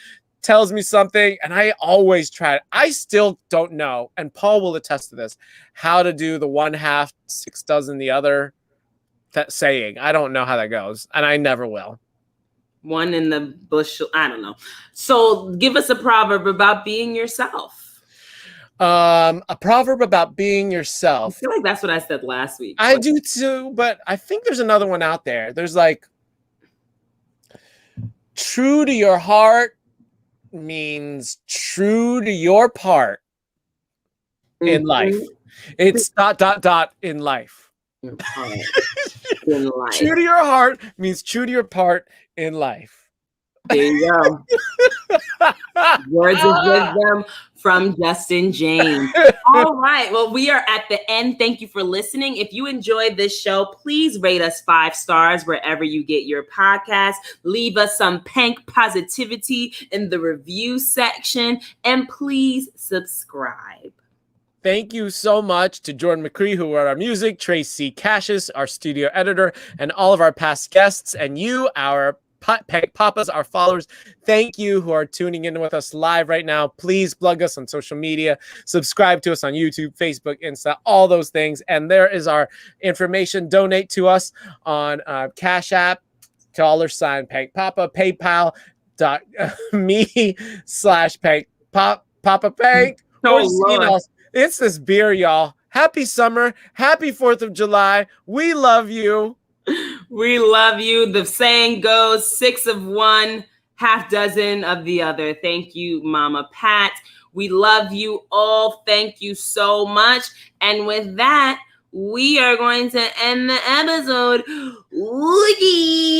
tells me something, and I always try it. I still don't know, and Paul will attest to this, how to do the 1/2, 6 dozen the other. That saying. I don't know how that goes, and I never will. One in the bush. I don't know. So give us a proverb about being yourself. A proverb about being yourself. I feel like that's what I said last week. I do too, but I think there's another one out there. There's like, True to your heart means true to your part in life. It's ... in life. In life. True to your heart means true to your part in life. There you go. Words of wisdom from Justin James. All right. Well, we are at the end. Thank you for listening. If you enjoyed this show, please rate us 5 stars wherever you get your podcast. Leave us some Pank positivity in the review section. And please subscribe. Thank you so much to Jordan McCree, who wrote our music, Tracy Cassius, our studio editor, and all of our past guests, and you, our Pank Poppas, our followers. Thank you who are tuning in with us live right now. Please plug us on social media. Subscribe to us on YouTube, Facebook, Insta, all those things. And there is our information. Donate to us on Cash App, $Pank Poppa, PayPal.me/Pank Poppa Pank. Oh, Or just email us. It's this beer, y'all. Happy summer. Happy 4th of July. We love you. We love you. The saying goes 6 of one, half dozen of the other. Thank you, Mama Pat. We love you all. Thank you so much. And with that, we are going to end the episode. Woody.